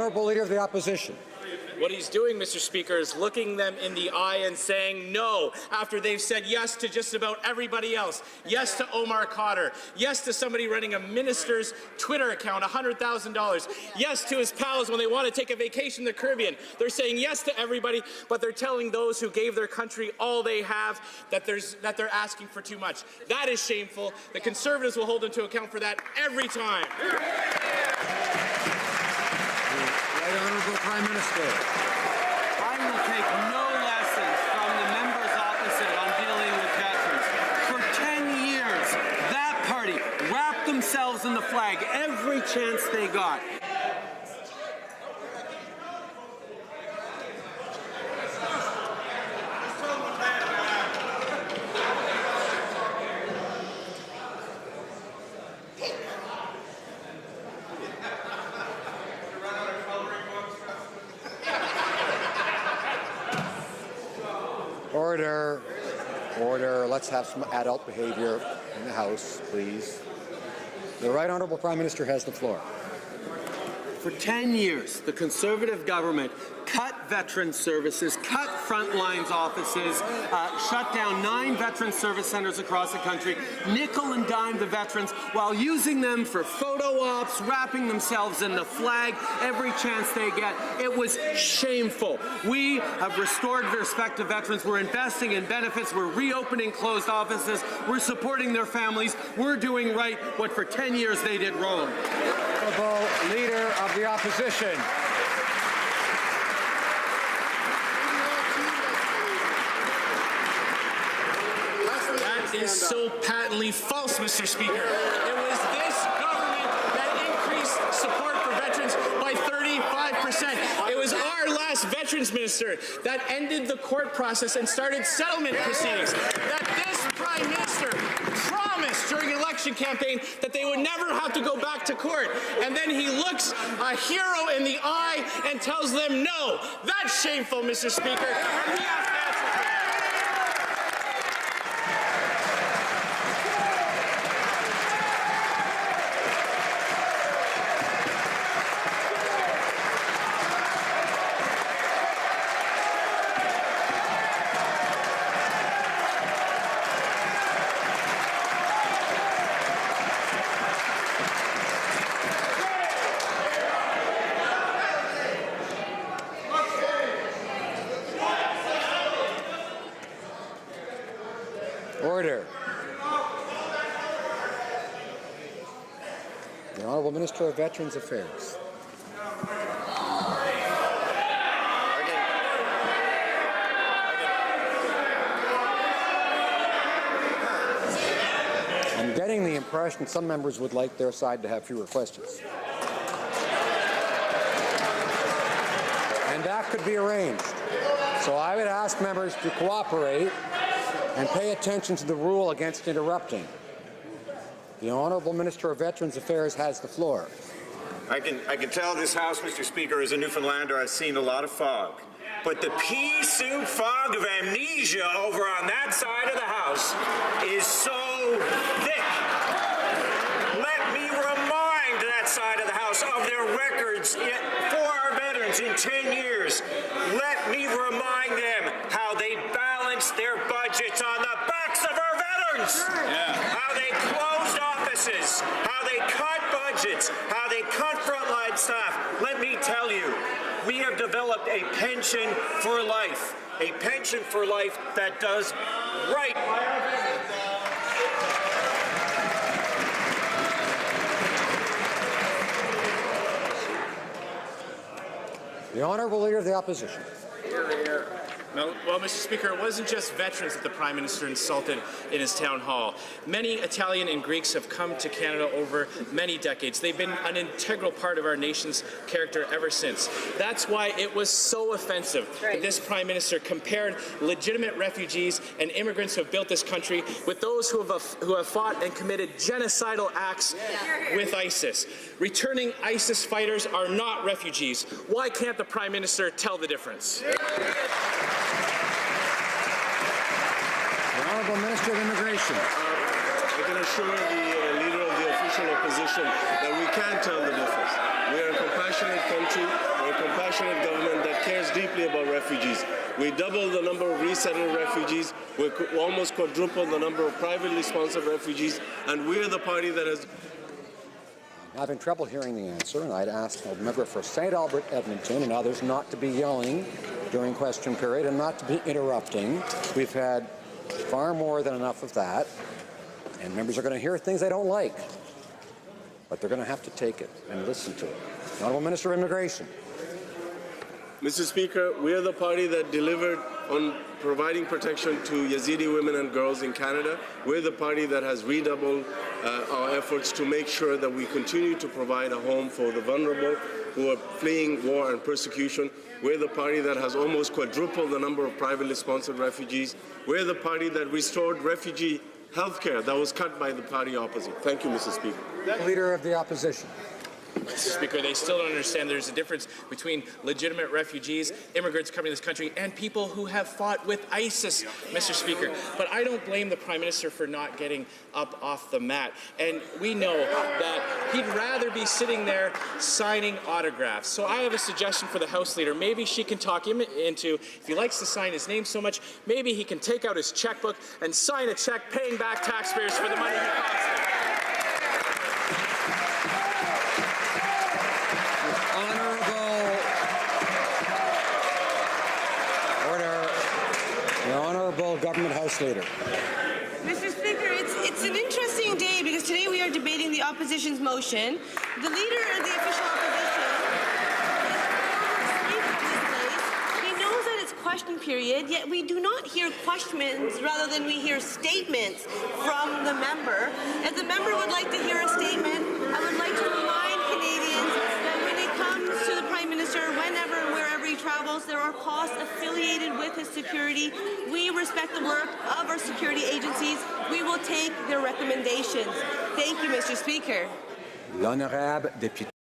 Honourable Leader of the Opposition. What he's doing, Mr. Speaker, is looking them in the eye and saying no after they've said yes to just about everybody else. Yes to Omar Khadr. Yes to somebody running a minister's Twitter account, $100,000. Yes to his pals when they want to take a vacation in the Caribbean. They're saying yes to everybody, but they're telling those who gave their country all they have that they're asking for too much. That is shameful. The Conservatives will hold them to account for that every time. Right Honourable Prime Minister. I will take no lessons from the members opposite on dealing with veterans. For 10 years, that party wrapped themselves in the flag every chance they got. Order. Order. Let's have some adult behaviour in the House, please. The Right Honourable Prime Minister has the floor. For 10 years, the Conservative government cut veteran services, cut frontlines offices, shut down 9 veteran service centres across the country, nickel and dime the veterans while using them for photo ops, wrapping themselves in the flag every chance they get. It was shameful. We have restored respect to veterans. We're investing in benefits. We're reopening closed offices. We're supporting their families. We're doing right what for 10 years they did wrong. Honourable Leader of the Opposition. That is so patently false, Mr. Speaker. It was this government that increased support for veterans by 35%. It was our last veterans minister that ended the court process and started settlement proceedings. That this Prime Minister promised during an election campaign that they would never have to go back to court. And then he looks a hero in the eye and tells them no. That's shameful, Mr. Speaker. And we have to answer for that. Order. The Honourable Minister of Veterans Affairs. I'm getting the impression some members would like their side to have fewer questions. And that could be arranged. So I would ask members to cooperate and pay attention to the rule against interrupting. The Honourable Minister of Veterans Affairs has the floor. I can tell this House, Mr. Speaker, as a Newfoundlander, I've seen a lot of fog. But the pea soup fog of amnesia over on that side of the House is so thick. Let me remind that side of the House of their records for our veterans in 10 years. Let me remind them how they balanced their budgets on the backs of our veterans. How they closed offices, how they cut budgets, how they cut frontline staff. Let me tell you, we have developed a pension for life that does right by our veterans. The Honourable Leader of the Opposition. Well, Mr. Speaker, it wasn't just veterans that the Prime Minister insulted in his town hall. Many Italian and Greeks have come to Canada over many decades. They've been an integral part of our nation's character ever since. That's why it was so offensive that this Prime Minister compared legitimate refugees and immigrants who have built this country with those who have fought and committed genocidal acts with ISIS. Returning ISIS fighters are not refugees. Why can't the Prime Minister tell the difference? The Honourable Minister of Immigration. I can assure the Leader of the official opposition that we can tell the difference. We are a compassionate country. compassionate government that cares deeply about refugees. We doubled the number of resettled refugees. We almost quadrupled the number of privately sponsored refugees. And we're the party that has... I'm having trouble hearing the answer, and I'd ask the member for St. Albert, Edmonton, and others not to be yelling during question period and not to be interrupting. We've had far more than enough of that, and members are going to hear things they don't like, but they're going to have to take it and listen to it. The Honourable Minister of Immigration. Mr. Speaker, we are the party that delivered on providing protection to Yazidi women and girls in Canada. We're the party that has redoubled our efforts to make sure that we continue to provide a home for the vulnerable who are fleeing war and persecution. We're the party that has almost quadrupled the number of privately sponsored refugees. We're the party that restored refugee health care that was cut by the party opposite. Thank you, Mr. Speaker. Leader of the Opposition. Mr. Speaker, they still don't understand there's a difference between legitimate refugees, immigrants coming to this country, and people who have fought with ISIS, Mr. Speaker. But I don't blame the Prime Minister for not getting up off the mat. And we know that he'd rather be sitting there signing autographs. So I have a suggestion for the House Leader. Maybe she can talk him into, if he likes to sign his name so much, maybe he can take out his checkbook and sign a check paying back taxpayers for the money he cost them. Government House Leader. Mr. Speaker, it's an interesting day because today we are debating the opposition's motion. The leader of the official opposition is this place. He knows that it's question period, yet we do not hear questions rather than we hear statements from the member. If the member would like to hear a statement, I would like to remind Canadians that when it comes to the Prime Minister, whenever and wherever he travels, there are costs affiliated with his security. We respect the work of our security agencies. We will take their recommendations. Thank you, Mr. Speaker. L'honorable député.